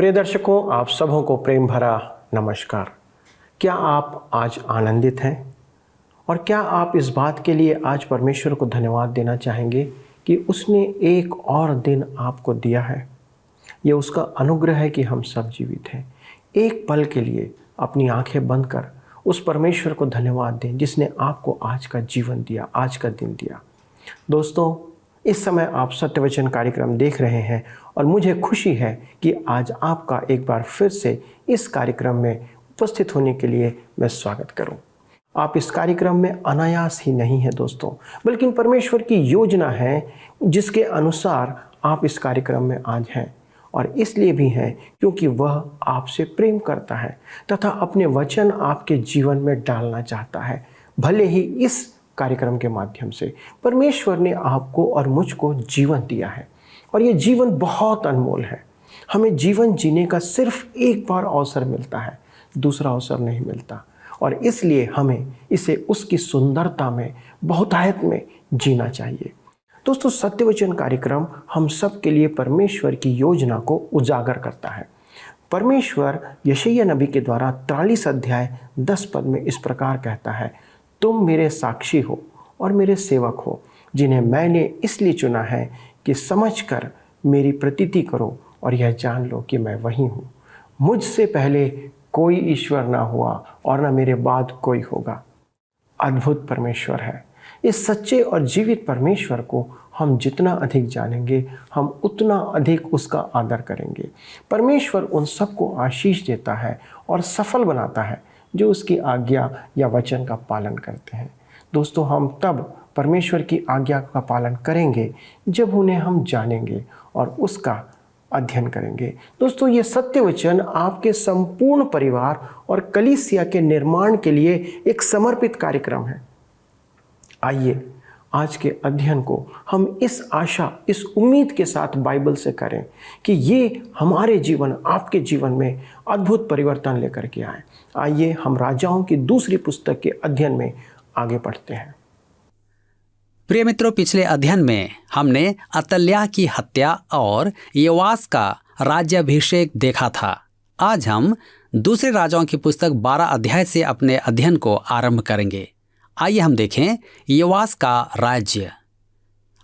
प्रिय दर्शकों, आप सबों को प्रेम भरा नमस्कार। क्या आप आज आनंदित हैं? और क्या आप इस बात के लिए आज परमेश्वर को धन्यवाद देना चाहेंगे कि उसने एक और दिन आपको दिया है? ये उसका अनुग्रह है कि हम सब जीवित हैं। एक पल के लिए अपनी आंखें बंद कर उस परमेश्वर को धन्यवाद दें जिसने आपको आज का जीवन दिया, आज का दिन दिया। दोस्तों, इस समय आप सत्यवचन कार्यक्रम देख रहे हैं और मुझे खुशी है कि आज आपका एक बार फिर से इस कार्यक्रम में उपस्थित होने के लिए मैं स्वागत करूं। आप इस कार्यक्रम में अनायास ही नहीं है दोस्तों, बल्कि परमेश्वर की योजना है जिसके अनुसार आप इस कार्यक्रम में आज हैं। और इसलिए भी हैं क्योंकि वह आपसे प्रेम करता है तथा अपने वचन आपके जीवन में डालना चाहता है। भले ही इस कार्यक्रम के माध्यम से परमेश्वर ने आपको और मुझको जीवन दिया है और ये जीवन बहुत अनमोल है। हमें जीवन जीने का सिर्फ एक बार अवसर मिलता है, दूसरा अवसर नहीं मिलता, और इसलिए हमें इसे उसकी सुंदरता में, बहुतायत में जीना चाहिए। दोस्तों, सत्यवचन कार्यक्रम हम सब के लिए परमेश्वर की योजना को उजागर करता है। परमेश्वर यशायाह नबी के द्वारा 43 अध्याय 10 पद में इस प्रकार कहता है, तुम मेरे साक्षी हो और मेरे सेवक हो, जिन्हें मैंने इसलिए चुना है कि समझकर मेरी प्रतीति करो और यह जान लो कि मैं वही हूँ। मुझसे पहले कोई ईश्वर ना हुआ और ना मेरे बाद कोई होगा। अद्भुत परमेश्वर है। इस सच्चे और जीवित परमेश्वर को हम जितना अधिक जानेंगे, हम उतना अधिक उसका आदर करेंगे। परमेश्वर उन सबको आशीष देता है और सफल बनाता है जो उसकी आज्ञा या वचन का पालन करते हैं। दोस्तों, हम तब परमेश्वर की आज्ञा का पालन करेंगे जब उन्हें हम जानेंगे और उसका अध्ययन करेंगे। दोस्तों, ये सत्य वचन आपके संपूर्ण परिवार और कलीसिया के निर्माण के लिए एक समर्पित कार्यक्रम है। आइए आज के अध्ययन को हम इस आशा, इस उम्मीद के साथ बाइबल से करें कि ये हमारे जीवन, आपके जीवन में अद्भुत परिवर्तन लेकर के आए। आइए हम राजाओं की दूसरी पुस्तक के अध्ययन में आगे बढ़ते हैं। प्रिय मित्रों, पिछले अध्ययन में हमने अतल्याह की हत्या और योआस का राज्याभिषेक देखा था। आज हम दूसरे राजाओं की पुस्तक 12 अध्याय से अपने अध्ययन को आरंभ करेंगे। आइए हम देखें योआस का राज्य।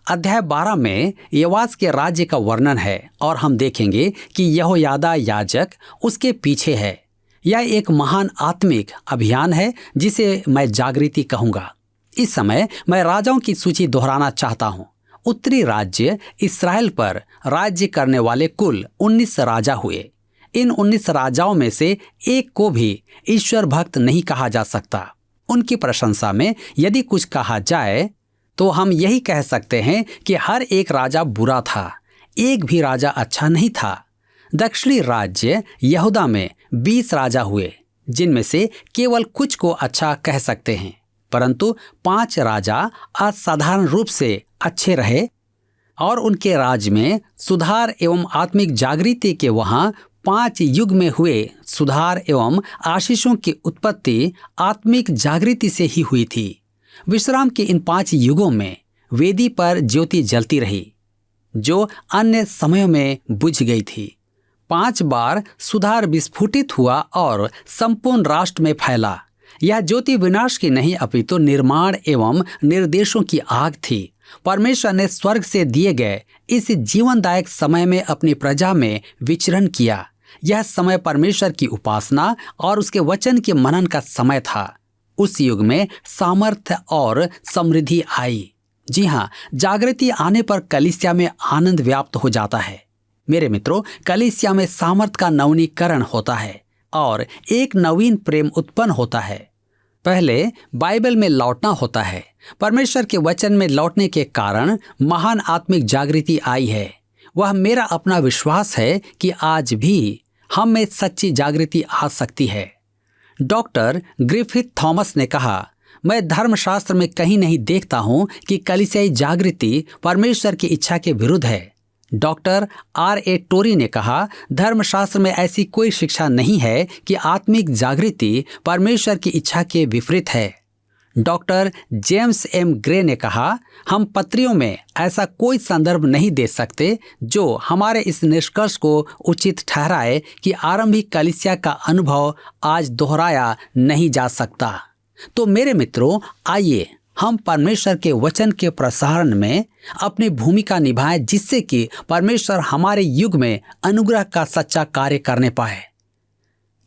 अध्याय 12 में योआस के राज्य का वर्णन है और हम देखेंगे कि यहोयादा याजक उसके पीछे है। यह एक महान आत्मिक अभियान है जिसे मैं जागृति कहूंगा। इस समय मैं राजाओं की सूची दोहराना चाहता हूं। उत्तरी राज्य इस्राएल पर राज्य करने वाले कुल 19 राजा हुए। इन 19 राजाओं में से एक को भी ईश्वर भक्त नहीं कहा जा सकता। उनकी प्रशंसा में यदि कुछ कहा जाए तो हम यही कह सकते हैं कि हर एक राजा बुरा था, एक भी राजा अच्छा नहीं था। दक्षिणी राज्य यहूदा में 20 राजा हुए, जिनमें से केवल कुछ को अच्छा कह सकते हैं, परंतु 5 राजा असाधारण रूप से अच्छे रहे और उनके राज्य में सुधार एवं आत्मिक जागृति के वहां 5 युग में हुए सुधार एवं आशीषों की उत्पत्ति आत्मिक जागृति से ही हुई थी। विश्राम के इन 5 युगों में वेदी पर ज्योति जलती रही जो अन्य समयों में बुझ गई थी। 5 बार सुधार विस्फुटित हुआ और संपूर्ण राष्ट्र में फैला। यह ज्योति विनाश की नहीं अपितु निर्माण एवं निर्देशों की आग थी। परमेश्वर ने स्वर्ग से दिए गए इस जीवनदायक समय में अपनी प्रजा में विचरण किया। यह समय परमेश्वर की उपासना और उसके वचन के मनन का समय था। उस युग में सामर्थ्य और समृद्धि आई। जी हाँ, जागृति आने पर कलीसिया में आनंद व्याप्त हो जाता है। मेरे मित्रों, कलीसिया में सामर्थ्य का नवीनीकरण होता है और एक नवीन प्रेम उत्पन्न होता है। पहले बाइबल में लौटना होता है। परमेश्वर के वचन में लौटने के कारण महान आत्मिक जागृति आई है। वह मेरा अपना विश्वास है कि आज भी हम में सच्ची जागृति आ सकती है। डॉक्टर ग्रिफिथ थॉमस ने कहा, मैं धर्मशास्त्र में कहीं नहीं देखता हूं कि कलीसियाई जागृति परमेश्वर की इच्छा के विरुद्ध है। Doctor R.A. टोरी ने कहा, धर्मशास्त्र में ऐसी कोई शिक्षा नहीं है कि आत्मिक जागृति परमेश्वर की इच्छा के विपरीत है। डॉक्टर जेम्स एम ग्रे ने कहा, हम पत्रियों में ऐसा कोई संदर्भ नहीं दे सकते जो हमारे इस निष्कर्ष को उचित ठहराए कि आरंभिक कलीसिया का अनुभव आज दोहराया नहीं जा सकता। तो मेरे मित्रों, आइए हम परमेश्वर के वचन के प्रसारण में अपनी भूमिका निभाएं, जिससे कि परमेश्वर हमारे युग में अनुग्रह का सच्चा कार्य करने पाए।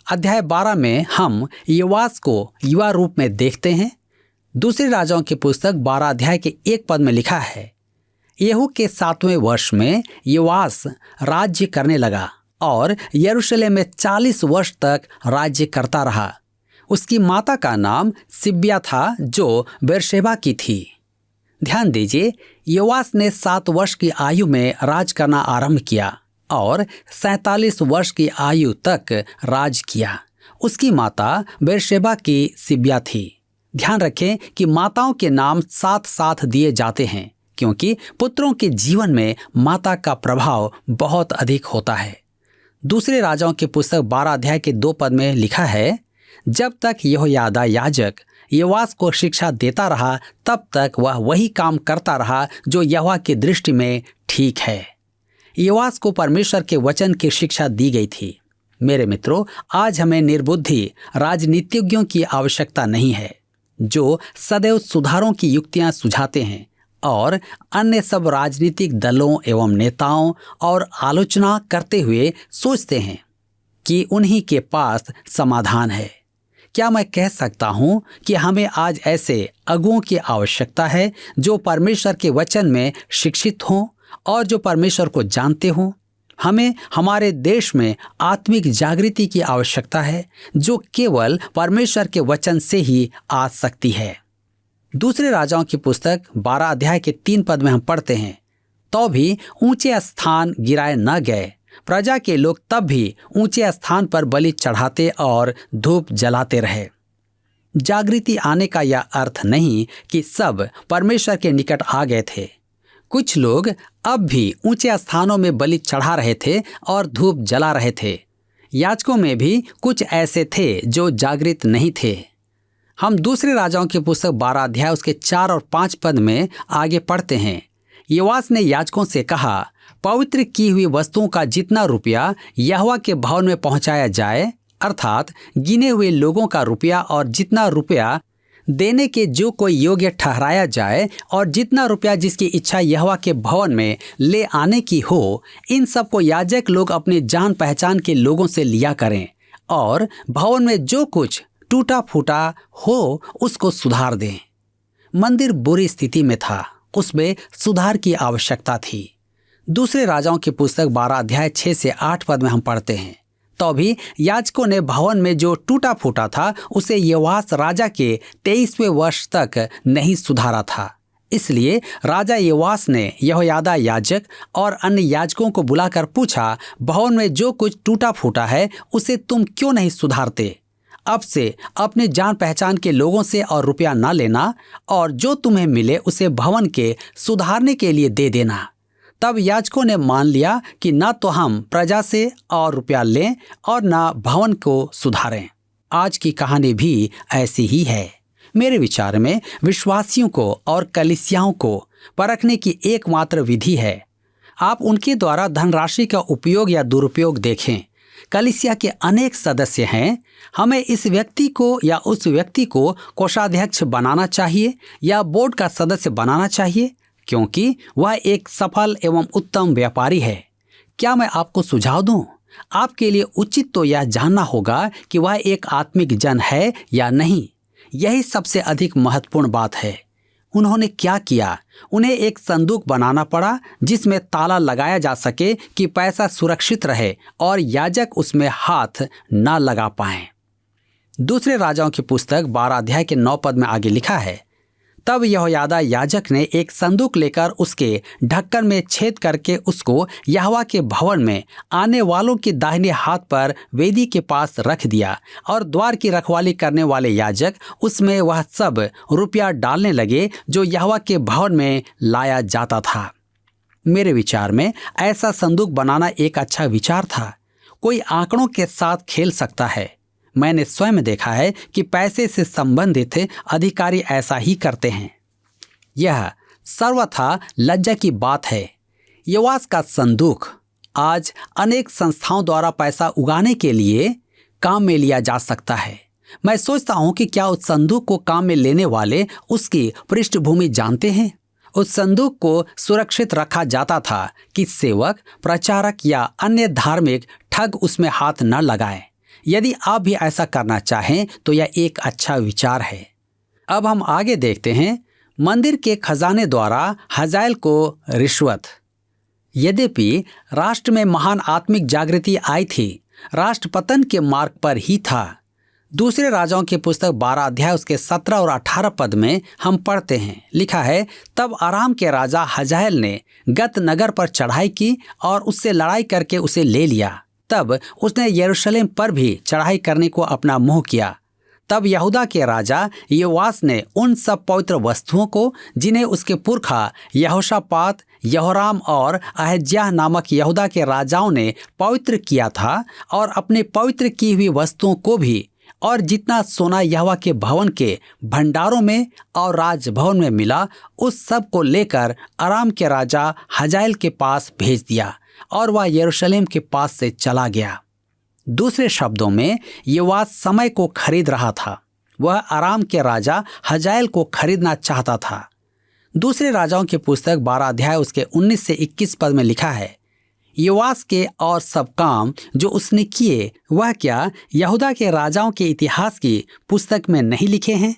अध्याय 12 में हम योआस को युवा रूप में देखते हैं। दूसरे राजाओं की पुस्तक 12 अध्याय के 1 पद में लिखा है, येहू के 7वें वर्ष में योआस राज्य करने लगा और यरूशलेम में 40 वर्ष तक राज्य करता रहा। उसकी माता का नाम सिब्या था, जो बेरशेबा की थी। ध्यान दीजिए, योआस ने 7 वर्ष की आयु में राज करना आरंभ किया और 47 वर्ष की आयु तक राज किया। उसकी माता बेरशेबा की सिब्या थी। ध्यान रखें कि माताओं के नाम साथ साथ दिए जाते हैं, क्योंकि पुत्रों के जीवन में माता का प्रभाव बहुत अधिक होता है। दूसरे राजाओं की पुस्तक 12 अध्याय के 2 पद में लिखा है, जब तक यहोयादा याजक योआस को शिक्षा देता रहा, तब तक वह वही काम करता रहा जो यहोवा की दृष्टि में ठीक है। योआस को परमेश्वर के वचन की शिक्षा दी गई थी। मेरे मित्रों, आज हमें निर्बुद्धि राजनीतिज्ञों की आवश्यकता नहीं है, जो सदैव सुधारों की युक्तियां सुझाते हैं और अन्य सब राजनीतिक दलों एवं नेताओं और आलोचना करते हुए सोचते हैं कि उन्हीं के पास समाधान है। क्या मैं कह सकता हूं कि हमें आज ऐसे अगुओं की आवश्यकता है जो परमेश्वर के वचन में शिक्षित हों और जो परमेश्वर को जानते हों। हमें हमारे देश में आत्मिक जागृति की आवश्यकता है, जो केवल परमेश्वर के वचन से ही आ सकती है। दूसरे राजाओं की पुस्तक 12 अध्याय के 3 पद में हम पढ़ते हैं, तो भी ऊंचे स्थान गिराए न गए, प्रजा के लोग तब भी ऊंचे स्थान पर बलि चढ़ाते और धूप जलाते रहे। जागृति आने का यह अर्थ नहीं कि सब परमेश्वर के निकट आ गए थे। कुछ लोग अब भी ऊंचे स्थानों में बलि चढ़ा रहे थे और धूप जला रहे थे। याजकों में भी कुछ ऐसे थे जो जागृत नहीं थे। हम दूसरे राजाओं की पुस्तक 12 अध्याय उसके 4 और 5 पद में आगे पढ़ते हैं, योआस ने याजकों से कहा, पवित्र की हुई वस्तुओं का जितना रुपया यहोवा के भवन में पहुंचाया जाए, अर्थात गिने हुए लोगों का रुपया, और जितना रुपया देने के जो कोई योग्य ठहराया जाए, और जितना रुपया जिसकी इच्छा यहोवा के भवन में ले आने की हो, इन सब को याजक लोग अपने जान पहचान के लोगों से लिया करें, और भवन में जो कुछ टूटा फूटा हो उसको सुधार दें। मंदिर बुरी स्थिति में था, उसमें सुधार की आवश्यकता थी। दूसरे राजाओं की पुस्तक 12 अध्याय 6 से 8 पद में हम पढ़ते हैं, तो भी याजकों ने भवन में जो टूटा फूटा था उसे योआस राजा के 23वें वर्ष तक नहीं सुधारा था। इसलिए राजा योआस ने यहोयादा याजक और अन्य याजकों को बुलाकर पूछा, भवन में जो कुछ टूटा फूटा है उसे तुम क्यों नहीं सुधारते? अब से अपने जान पहचान के लोगों से और रुपया ना लेना, और जो तुम्हें मिले उसे भवन के सुधारने के लिए दे देना। तब याजकों ने मान लिया कि न तो हम प्रजा से और रुपया लें और न भवन को सुधारें। आज की कहानी भी ऐसी ही है। मेरे विचार में विश्वासियों को और कलीसियाओं को परखने की एकमात्र विधि है, आप उनके द्वारा धनराशि का उपयोग या दुरुपयोग देखें। कलीसिया के अनेक सदस्य हैं, हमें इस व्यक्ति को या उस व्यक्ति को कोषाध्यक्ष बनाना चाहिए या बोर्ड का सदस्य बनाना चाहिए, क्योंकि वह एक सफल एवं उत्तम व्यापारी है। क्या मैं आपको सुझाव दूं? आपके लिए उचित तो यह जानना होगा कि वह एक आत्मिक जन है या नहीं। यही सबसे अधिक महत्वपूर्ण बात है। उन्होंने क्या किया? उन्हें एक संदूक बनाना पड़ा जिसमें ताला लगाया जा सके कि पैसा सुरक्षित रहे और याजक उसमें हाथ न लगा पाएं। दूसरे राजाओं की पुस्तक 12 अध्याय के 9 पद में आगे लिखा है, तब यहोयादा याजक ने एक संदूक लेकर उसके ढक्कन में छेद करके उसको यहोवा के भवन में आने वालों के दाहिने हाथ पर वेदी के पास रख दिया, और द्वार की रखवाली करने वाले याजक उसमें वह सब रुपया डालने लगे जो यहोवा के भवन में लाया जाता था। मेरे विचार में ऐसा संदूक बनाना एक अच्छा विचार था। कोई आंकड़ों के साथ खेल सकता है, मैंने स्वयं देखा है कि पैसे से संबंधित अधिकारी ऐसा ही करते हैं। यह सर्वथा लज्जा की बात है। योआस का संदूक आज अनेक संस्थाओं द्वारा पैसा उगाने के लिए काम में लिया जा सकता है। मैं सोचता हूं कि क्या उस संदूक को काम में लेने वाले उसकी पृष्ठभूमि जानते हैं। उस संदूक को सुरक्षित रखा जाता था कि सेवक, प्रचारक या अन्य धार्मिक ठग उसमें हाथ न लगाएं। यदि आप भी ऐसा करना चाहें तो यह एक अच्छा विचार है। अब हम आगे देखते हैं। मंदिर के खजाने द्वारा हजाएल को रिश्वत। यद्यपि राष्ट्र में महान आत्मिक जागृति आई थी, राष्ट्र पतन के मार्ग पर ही था। दूसरे राजाओं की पुस्तक 12 अध्याय उसके 17 और 18 पद में हम पढ़ते हैं, लिखा है, तब अराम के राजा हजाएल ने गत नगर पर चढ़ाई की और उससे लड़ाई करके उसे ले लिया। तब उसने यरूशलेम पर भी चढ़ाई करने को अपना मुंह किया। तब यहूदा के राजा योआस ने उन सब पवित्र वस्तुओं को जिन्हें उसके पुरखा यहोशापात, यहोराम और अहज्याह नामक यहूदा के राजाओं ने पवित्र किया था, और अपने पवित्र की हुई वस्तुओं को भी, और जितना सोना यहोवा के भवन के भंडारों में और राजभवन में मिला, उस सब को लेकर अराम के राजा हजाएल के पास भेज दिया, और वह यरूशलेम के पास से चला गया। दूसरे शब्दों में, योआस समय को खरीद रहा था। वह अराम के राजा हजाएल को खरीदना चाहता था। दूसरे राजाओं की पुस्तक 12 अध्याय उसके 19 से 21 पद में लिखा है, योआस के और सब काम जो उसने किए, वह क्या यहूदा के राजाओं के इतिहास की पुस्तक में नहीं लिखे हैं?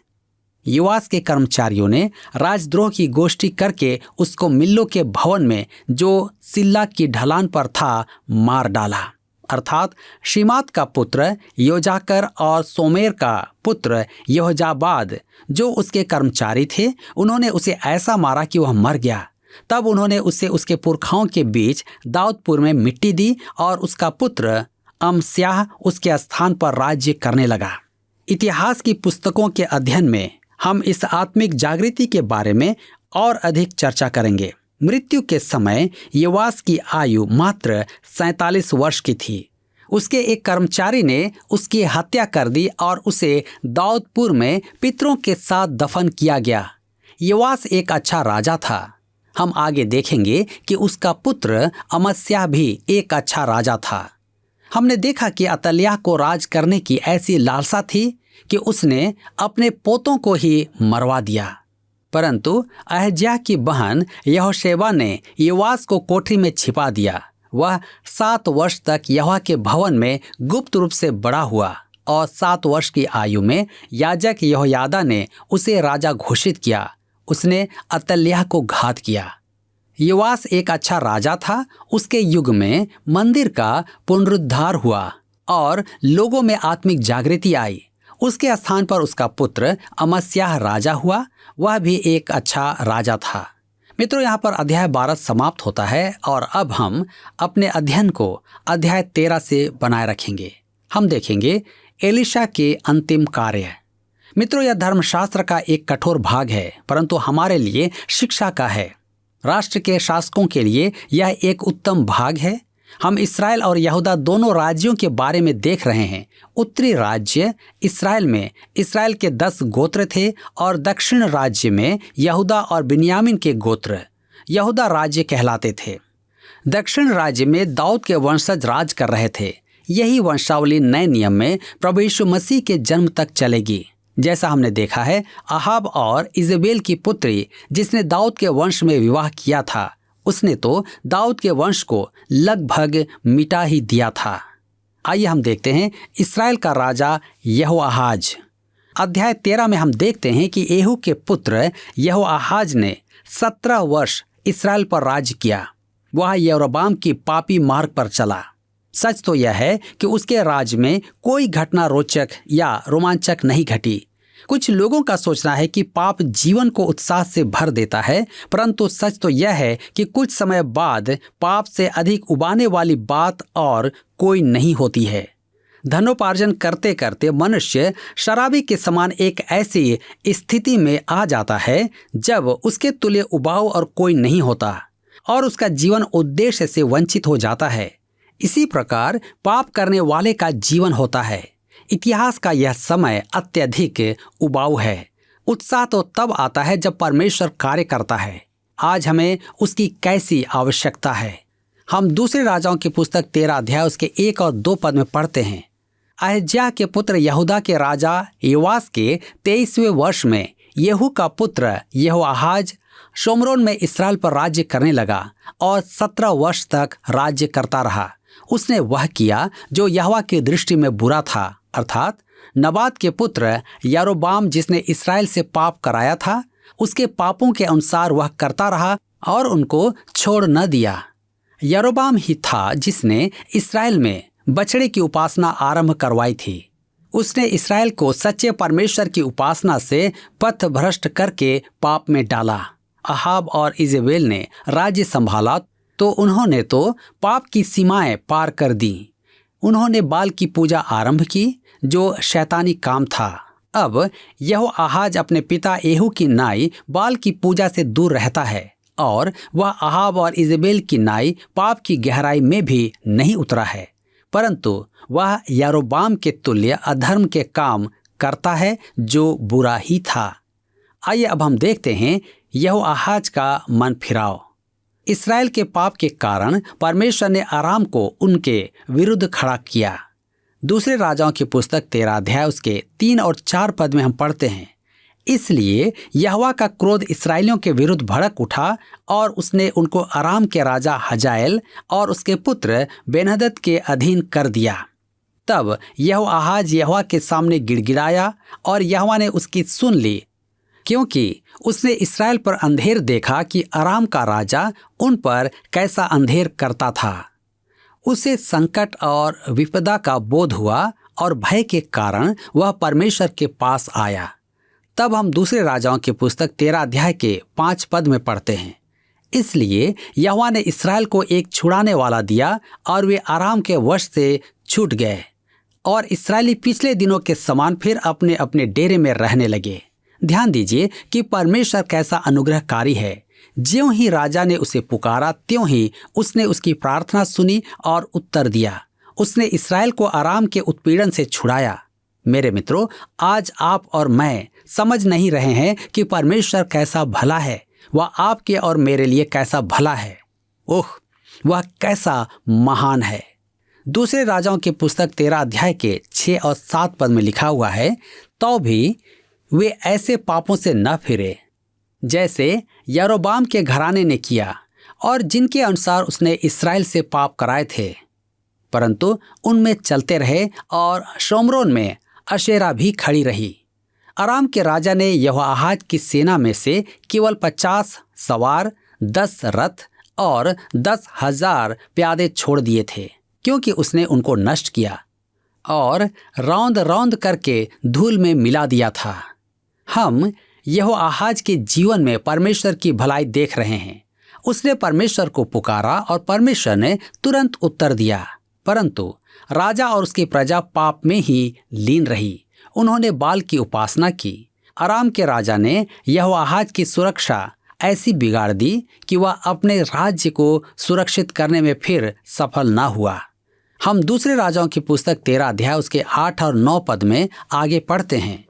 योआस के कर्मचारियों ने राजद्रोह की गोष्ठी करके उसको मिल्लो के भवन में, जो सिल्ला की ढलान पर था, मार डाला। अर्थात शिमात का पुत्र योजाकर और सोमेर का पुत्र यहोजाबाद, जो उसके कर्मचारी थे, उन्होंने उसे ऐसा मारा कि वह मर गया। तब उन्होंने उसे उसके पुरखाओं के बीच दाऊदपुर में मिट्टी दी, और उसका पुत्र अमस्याह उसके स्थान पर राज्य करने लगा। इतिहास की पुस्तकों के अध्ययन में हम इस आत्मिक जागृति के बारे में और अधिक चर्चा करेंगे। मृत्यु के समय योआस की आयु मात्र 47 वर्ष की थी। उसके एक कर्मचारी ने उसकी हत्या कर दी और उसे दाऊदपुर में पितरों के साथ दफन किया गया। योआस एक अच्छा राजा था। हम आगे देखेंगे कि उसका पुत्र अमस्याह भी एक अच्छा राजा था। हमने देखा कि अतल्याह को राज करने की ऐसी लालसा थी कि उसने अपने पोतों को ही मरवा दिया। परंतु अहज्याह की बहन यहोशेबा ने योआस को कोठरी में छिपा दिया। वह 7 वर्ष तक यहोवा के भवन में गुप्त रूप से बड़ा हुआ, और 7 वर्ष की आयु में याजक यहोयादा ने उसे राजा घोषित किया। उसने अतल्याह को घात किया। योआस एक अच्छा राजा था। उसके युग में मंदिर का पुनरुद्धार हुआ और लोगों में आत्मिक जागृति आई। उसके स्थान पर उसका पुत्र अमस्याह राजा हुआ। वह भी एक अच्छा राजा था। मित्रों, यहाँ पर अध्याय 12 समाप्त होता है, और अब हम अपने अध्ययन को अध्याय 13 से बनाए रखेंगे। हम देखेंगे एलीशा के अंतिम कार्य। मित्रों, यह धर्मशास्त्र का एक कठोर भाग है, परंतु हमारे लिए शिक्षा का है। राष्ट्र के शासकों के लिए यह एक उत्तम भाग है। हम इस्राएल और यहूदा दोनों राज्यों के बारे में देख रहे हैं। उत्तरी राज्य इस्राएल में इस्राएल के 10 गोत्र थे, और दक्षिण राज्य में यहूदा और बिन्यामीन के गोत्र यहूदा राज्य कहलाते थे। दक्षिण राज्य में दाऊद के वंशज राज कर रहे थे। यही वंशावली नए नियम में प्रभु यीशु मसीह के जन्म तक चलेगी। जैसा हमने देखा है, अहाब और इजेबेल की पुत्री जिसने दाऊद के वंश में विवाह किया था, उसने तो दाऊद के वंश को लगभग मिटा ही दिया था। आइए हम देखते हैं इस्राएल का राजा यहोआहाज। अध्याय 13 में हम देखते हैं कि येहू के पुत्र यहोआहाज ने 17 वर्ष इस्राएल पर राज किया। वह यरोबाम की पापी मार्ग पर चला। सच तो यह है कि उसके राज में कोई घटना रोचक या रोमांचक नहीं घटी। कुछ लोगों का सोचना है कि पाप जीवन को उत्साह से भर देता है, परंतु सच तो यह है कि कुछ समय बाद पाप से अधिक उबाने वाली बात और कोई नहीं होती है। धनोपार्जन करते करते मनुष्य शराबी के समान एक ऐसी स्थिति में आ जाता है जब उसके तुल्य उबाऊ और कोई नहीं होता, और उसका जीवन उद्देश्य से वंचित हो जाता है। इसी प्रकार पाप करने वाले का जीवन होता है। इतिहास का यह समय अत्यधिक उबाऊ है। उत्साह तो तब आता है जब परमेश्वर कार्य करता है। आज हमें उसकी कैसी आवश्यकता है। हम दूसरे राजाओं की पुस्तक 13 अध्याय उसके 1 और 2 पद में पढ़ते हैं। अहज्याह के पुत्र यहूदा के राजा योआस के 23वें वर्ष में येहू का पुत्र यहोआहाज शोमरोन में इस्राएल पर राज्य करने लगा और 17 वर्ष तक राज्य करता रहा। उसने वह किया जो यहोवा की दृष्टि में बुरा था, अर्थात नबात के पुत्र यारोबाम जिसने इस्राएल से पाप कराया था, उसके पापों के अनुसार वह करता रहा और उनको छोड़ न दिया। यारोबाम ही था जिसने इस्राएल में बछड़े की उपासना आरंभ करवाई थी। उसने इस्राएल को सच्चे परमेश्वर की उपासना से पथ भ्रष्ट करके पाप में डाला। अहाब और इजेबेल ने राज्य संभाला तो उन्होंने तो पाप की सीमाएं पार कर दी। उन्होंने बाल की पूजा आरंभ की जो शैतानी काम था। अब यहोआहाज अपने पिता येहू की नाई बाल की पूजा से दूर रहता है और वह अहाब और इजेबेल की नाई पाप की गहराई में भी नहीं उतरा है, परंतु वह यारोबाम के तुल्य अधर्म के काम करता है जो बुरा ही था। आइए अब हम देखते हैं यहोआहाज का मन फिराव। इस्राएल के पाप के कारण परमेश्वर ने आराम को उनके विरुद्ध खड़ा किया। दूसरे राजाओं की पुस्तक 13 अध्याय उसके 3 और 4 पद में हम पढ़ते हैं, इसलिए यहोवा का क्रोध इस्राएलियों के विरुद्ध भड़क उठा और उसने उनको आराम के राजा हजाएल और उसके पुत्र बेनहदद के अधीन कर दिया। तब यहोआहाज यहोवा के सामने गिड़गिड़ाया और यहोवा ने उसकी सुन ली, क्योंकि उसने इस्राएल पर अंधेर देखा कि आराम का राजा उन पर कैसा अंधेर करता था। उसे संकट और विपदा का बोध हुआ और भय के कारण वह परमेश्वर के पास आया। तब हम दूसरे राजाओं की पुस्तक 13 अध्याय के 5 पद में पढ़ते हैं, इसलिए यहोवा ने इस्राएल को एक छुड़ाने वाला दिया और वे आराम के वश से छूट गए और इस्राएली पिछले दिनों के समान फिर अपने अपने डेरे में रहने लगे। ध्यान दीजिए कि परमेश्वर कैसा अनुग्रहकारी है। ज्यों ही राजा ने उसे पुकारा त्यों ही उसने उसकी प्रार्थना सुनी और उत्तर दिया। उसने इस्राएल को आराम के उत्पीड़न से छुड़ाया। मेरे मित्रों, आज आप और मैं समझ नहीं रहे हैं कि परमेश्वर कैसा भला है। वह आपके और मेरे लिए कैसा भला है। ओह, वह कैसा महान है। दूसरे राजाओं की पुस्तक 13 अध्याय के 6 और 7 पद में लिखा हुआ है, तो भी वे ऐसे पापों से न फिरे जैसे यारोबाम के घराने ने किया और जिनके अनुसार उसने इस्राएल से पाप कराए थे, परंतु उनमें चलते रहे और शोमरोन में अशेरा भी खड़ी रही। आराम के राजा ने यहोआहाज की सेना में से केवल 50 सवार, 10 रथ और 10,000 प्यादे छोड़ दिए थे, क्योंकि उसने उनको नष्ट किया और रौंद रौंद करके धूल में मिला दिया था। हम यहोआहाज के जीवन में परमेश्वर की भलाई देख रहे हैं। उसने परमेश्वर को पुकारा और परमेश्वर ने तुरंत उत्तर दिया, परंतु राजा और उसकी प्रजा पाप में ही लीन रही। उन्होंने बाल की उपासना की। आराम के राजा ने यहोआहाज की सुरक्षा ऐसी बिगाड़ दी कि वह अपने राज्य को सुरक्षित करने में फिर सफल ना हुआ। हम दूसरे राजाओं की पुस्तक 13 अध्याय उसके 8 और 9 पद में आगे पढ़ते हैं,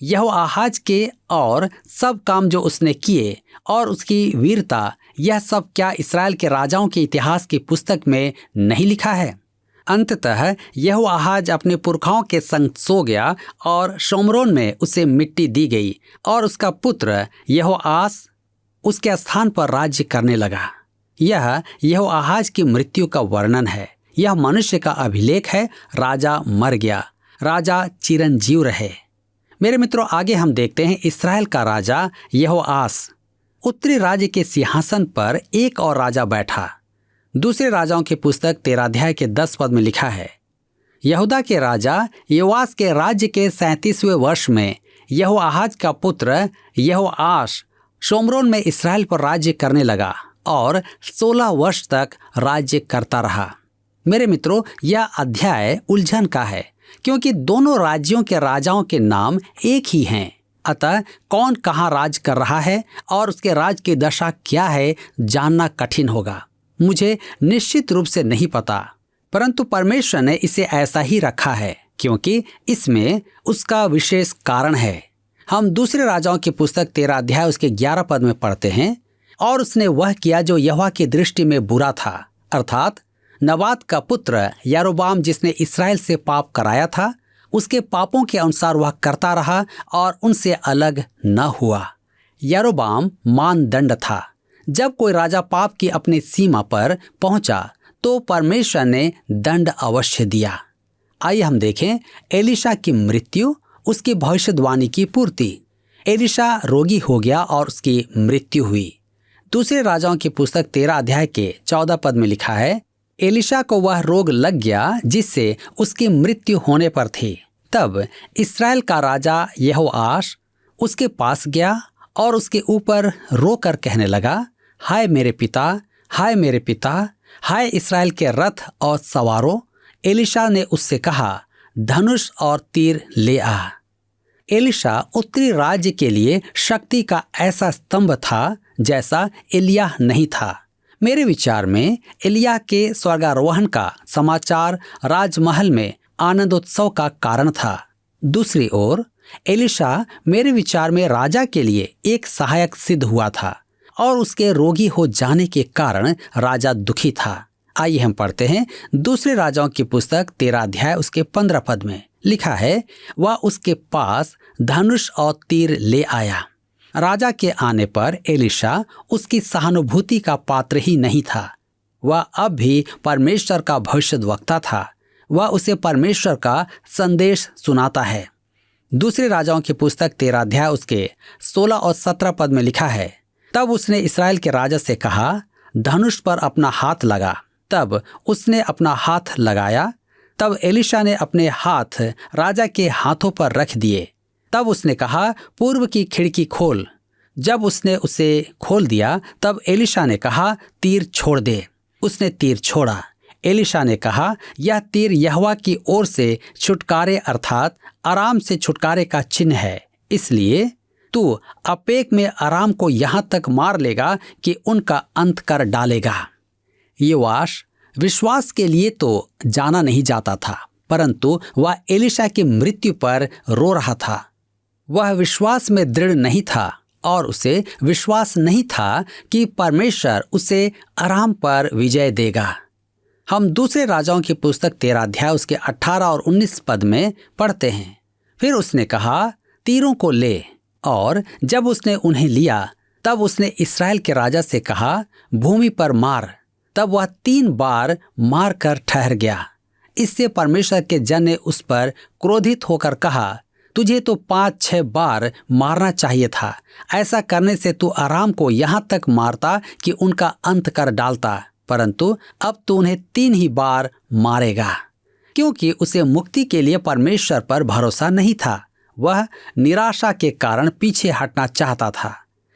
यहोआहाज के और सब काम जो उसने किए और उसकी वीरता, यह सब क्या इस्राएल के राजाओं के इतिहास की पुस्तक में नहीं लिखा है? अंततः यहोआहाज अपने पुरखाओं के संग सो गया और शोमरोन में उसे मिट्टी दी गई और उसका पुत्र यहोआस उसके स्थान पर राज्य करने लगा। यह यहोआहाज की मृत्यु का वर्णन है। यह मनुष्य का अभिलेख है। राजा मर गया, राजा चिरंजीव रहे। मेरे मित्रों, आगे हम देखते हैं इस्राएल का राजा यहोआस। उत्तरी राज्य के सिंहासन पर एक और राजा बैठा। दूसरे राजाओं की पुस्तक 13 अध्याय के 10 पद में लिखा है, यहूदा के राजा योआस के राज्य के 37वें वर्ष में यहोआहाज का पुत्र यहोआश शोमरोन में इस्राएल पर राज्य करने लगा और 16 वर्ष तक राज्य करता रहा। मेरे मित्रों, यह अध्याय उलझन का है, क्योंकि दोनों राज्यों के राजाओं के नाम एक ही हैं। अतः कौन कहाँ राज कर रहा है और उसके राज की दशा क्या है जानना कठिन होगा। मुझे निश्चित रूप से नहीं पता, परंतु परमेश्वर ने इसे ऐसा ही रखा है। क्योंकि इसमें उसका विशेष कारण है। हम दूसरे राजाओं की पुस्तक 13 अध्याय उसके 11 पद में पढ़ते हैं, और उसने वह किया जो यहोवा की दृष्टि में बुरा था, अर्थात नबात का पुत्र यारोबाम जिसने इस्राएल से पाप कराया था, उसके पापों के अनुसार वह करता रहा और उनसे अलग न हुआ। यारोबाम मानदंड था। जब कोई राजा पाप की अपनी सीमा पर पहुंचा तो परमेश्वर ने दंड अवश्य दिया। आइए हम देखें एलीशा की मृत्यु, उसकी भविष्यवाणी की पूर्ति। एलीशा रोगी हो गया और उसकी मृत्यु हुई। दूसरे राजाओं की पुस्तक 13 अध्याय के 14 पद में लिखा है, एलीशा को वह रोग लग गया जिससे उसकी मृत्यु होने पर थी। तब इस्राएल का राजा यहोआश उसके पास गया और उसके ऊपर रोकर कहने लगा, हाय मेरे पिता, हाय मेरे पिता, हाय इस्राएल के रथ और सवारों। एलीशा ने उससे कहा, धनुष और तीर ले आ। एलीशा उत्तरी राज्य के लिए शक्ति का ऐसा स्तंभ था जैसा एलिय्याह नहीं था। मेरे विचार में एलिय्याह के स्वर्गारोहण का समाचार राजमहल में आनंदोत्सव का कारण था। दूसरी ओर एलीशा मेरे विचार में राजा के लिए एक सहायक सिद्ध हुआ था और उसके रोगी हो जाने के कारण राजा दुखी था। आइए हम पढ़ते हैं दूसरे राजाओं की पुस्तक 13 अध्याय उसके 15 पद में लिखा है, वह उसके पास धनुष और तीर ले आया। राजा के आने पर एलीशा उसकी सहानुभूति का पात्र ही नहीं था। वह अब भी परमेश्वर का भविष्यद्वक्ता था। वह उसे परमेश्वर का संदेश सुनाता है। दूसरे राजाओं की पुस्तक 13 अध्याय उसके 16 और 17 पद में लिखा है, तब उसने इस्राएल के राजा से कहा, धनुष पर अपना हाथ लगा। तब उसने अपना हाथ लगाया। तब एलीशा ने अपने हाथ राजा के हाथों पर रख दिए। तब उसने कहा, पूर्व की खिड़की खोल। जब उसने उसे खोल दिया तब एलीशा ने कहा, तीर छोड़ दे। उसने तीर छोड़ा। एलीशा ने कहा, यह तीर यहोवा की ओर से छुटकारे अर्थात आराम से छुटकारे का चिन्ह है, इसलिए तू अपेक में आराम को यहाँ तक मार लेगा कि उनका अंत कर डालेगा। योआश विश्वास के लिए तो जाना नहीं जाता था, परंतु वह एलीशा की मृत्यु पर रो रहा था। वह विश्वास में दृढ़ नहीं था और उसे विश्वास नहीं था कि परमेश्वर उसे आराम पर विजय देगा। हम दूसरे राजाओं की पुस्तक 13 अध्याय उसके 18 और 19 पद में पढ़ते हैं, फिर उसने कहा, तीरों को ले। और जब उसने उन्हें लिया तब उसने इस्राएल के राजा से कहा, भूमि पर मार। तब वह 3 बार मार कर ठहर गया। इससे परमेश्वर के जन ने उस पर क्रोधित होकर कहा, तुझे तो 5-6 बार मारना चाहिए था। ऐसा करने से तू आराम को यहाँ तक मारता कि उनका अंत कर डालता, परंतु अब तू उन्हें 3 ही बार मारेगा। क्योंकि उसे मुक्ति के लिए परमेश्वर पर भरोसा नहीं था। वह निराशा के कारण पीछे हटना चाहता था।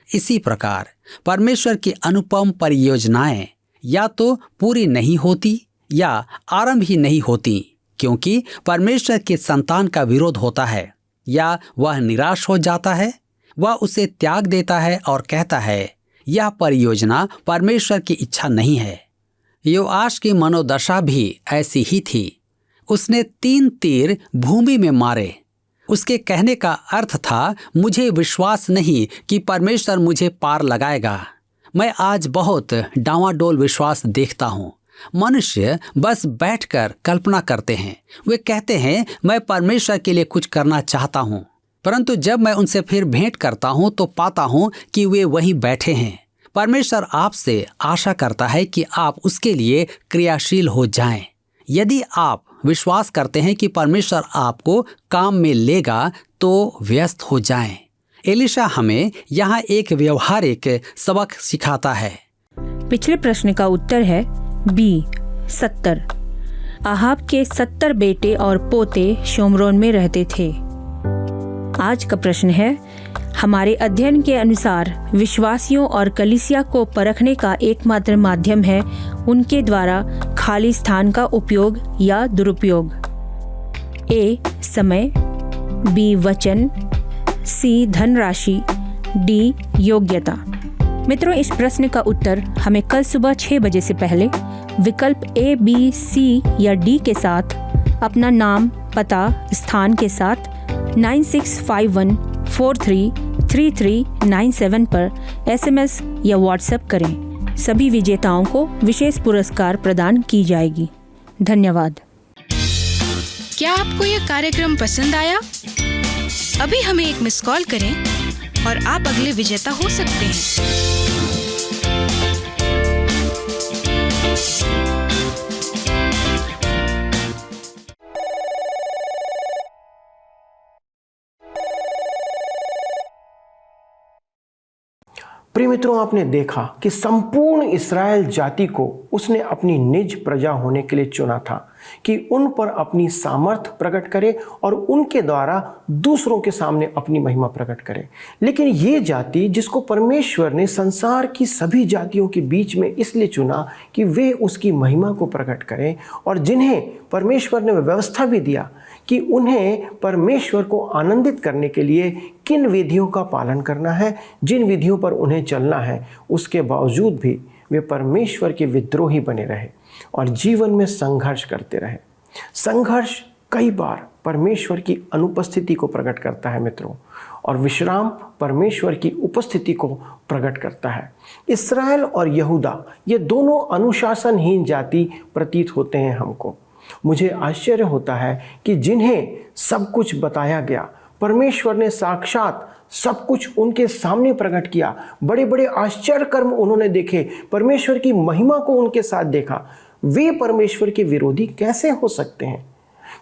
इसी प्रकार परमेश्वर की अनुपम परियोजनाएं या तो पूरी नहीं होती या आरंभ ही नहीं होती, क्योंकि परमेश्वर के संतान का विरोध होता है, या वह निराश हो जाता है, वह उसे त्याग देता है और कहता है, यह परियोजना परमेश्वर की इच्छा नहीं है। योआश की मनोदशा भी ऐसी ही थी। उसने 3 तीर भूमि में मारे। उसके कहने का अर्थ था, मुझे विश्वास नहीं कि परमेश्वर मुझे पार लगाएगा। मैं आज बहुत डांवाडोल विश्वास देखता हूँ। मनुष्य बस बैठकर कल्पना करते हैं। वे कहते हैं, मैं परमेश्वर के लिए कुछ करना चाहता हूँ, परंतु जब मैं उनसे फिर भेंट करता हूँ तो पाता हूँ कि वे वहीं बैठे हैं। परमेश्वर आपसे आशा करता है कि आप उसके लिए क्रियाशील हो जाएं। यदि आप विश्वास करते हैं कि परमेश्वर आपको काम में लेगा तो व्यस्त हो जाएं। एलीशा हमें यहाँ एक व्यवहारिक सबक सिखाता है। पिछले प्रश्न का उत्तर है बी 70। आहाब के 70 बेटे और पोते शोमरोन में रहते थे। आज का प्रश्न है, हमारे अध्ययन के अनुसार विश्वासियों और कलीसिया को परखने का एकमात्र माध्यम है उनके द्वारा खाली स्थान का उपयोग या दुरुपयोग। ए समय, बी वचन, सी धनराशि, डी योग्यता। मित्रों, इस प्रश्न का उत्तर हमें कल सुबह 6 बजे से पहले विकल्प ए, बी, सी या डी के साथ अपना नाम, पता स्थान के साथ 9651433397 पर SMS या व्हाट्सएप करें। सभी विजेताओं को विशेष पुरस्कार प्रदान की जाएगी। धन्यवाद। क्या आपको यह कार्यक्रम पसंद आया? अभी हमें एक मिस कॉल करें और आप अगले विजेता हो सकते हैं। प्रिय मित्रों, आपने देखा कि संपूर्ण इस्राएल जाति को उसने अपनी निज प्रजा होने के लिए चुना था कि उन पर अपनी सामर्थ प्रकट करे और उनके द्वारा दूसरों के सामने अपनी महिमा प्रकट करे। लेकिन ये जाति जिसको परमेश्वर ने संसार की सभी जातियों के बीच में इसलिए चुना कि वे उसकी महिमा को प्रकट करें, और जिन्हें परमेश्वर ने व्यवस्था भी दिया कि उन्हें परमेश्वर को आनंदित करने के लिए किन विधियों का पालन करना है, जिन विधियों पर उन्हें चलना है, उसके बावजूद भी वे परमेश्वर के विद्रोही बने रहे और जीवन में संघर्ष करते रहे। संघर्ष कई बार परमेश्वर की अनुपस्थिति को प्रकट करता है मित्रों, और विश्राम परमेश्वर की उपस्थिति को प्रकट करता है। इस्राएल और यहूदा ये दोनों अनुशासनहीन जाति प्रतीत होते हैं हमको। मुझे आश्चर्य होता है कि जिन्हें सब कुछ बताया गया, परमेश्वर ने साक्षात सब कुछ उनके सामने प्रकट किया, बड़े बड़े आश्चर्य कर्म उन्होंने देखे, परमेश्वर की महिमा को उनके साथ देखा, वे परमेश्वर के विरोधी कैसे हो सकते हैं?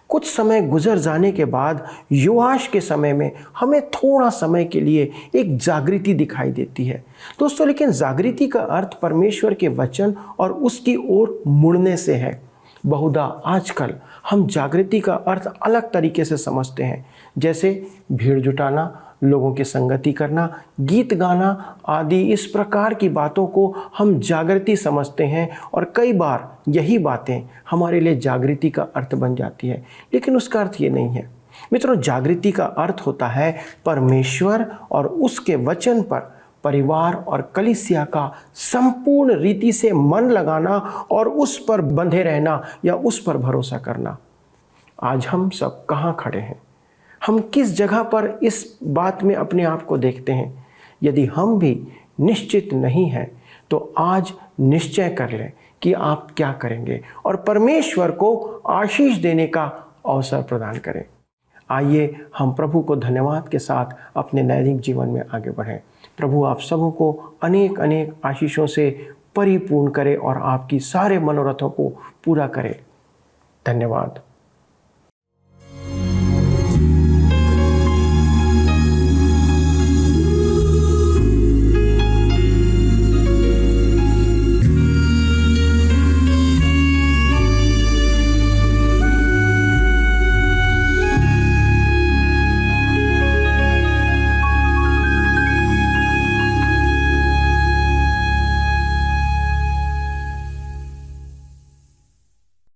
कुछ समय गुजर जाने के बाद योआश के समय में हमें थोड़ा समय के लिए एक जागृति दिखाई देती है दोस्तों। लेकिन जागृति का अर्थ परमेश्वर के वचन और उसकी ओर मुड़ने से है। बहुधा आजकल हम जागृति का अर्थ अलग तरीके से समझते हैं, जैसे भीड़ जुटाना, लोगों की संगति करना, गीत गाना आदि। इस प्रकार की बातों को हम जागृति समझते हैं और कई बार यही बातें हमारे लिए जागृति का अर्थ बन जाती है, लेकिन उसका अर्थ ये नहीं है मित्रों। जागृति का अर्थ होता है परमेश्वर और उसके वचन पर परिवार और कलीसिया का संपूर्ण रीति से मन लगाना और उस पर बंधे रहना या उस पर भरोसा करना। आज हम सब कहाँ खड़े हैं? हम किस जगह पर इस बात में अपने आप को देखते हैं? यदि हम भी निश्चित नहीं हैं तो आज निश्चय कर लें कि आप क्या करेंगे और परमेश्वर को आशीष देने का अवसर प्रदान करें। आइए हम प्रभु को धन्यवाद के साथ अपने दैनिक जीवन में आगे बढ़ें। प्रभु आप सबों को अनेक अनेक आशीषों से परिपूर्ण करे और आपकी सारे मनोरथों को पूरा करे। धन्यवाद।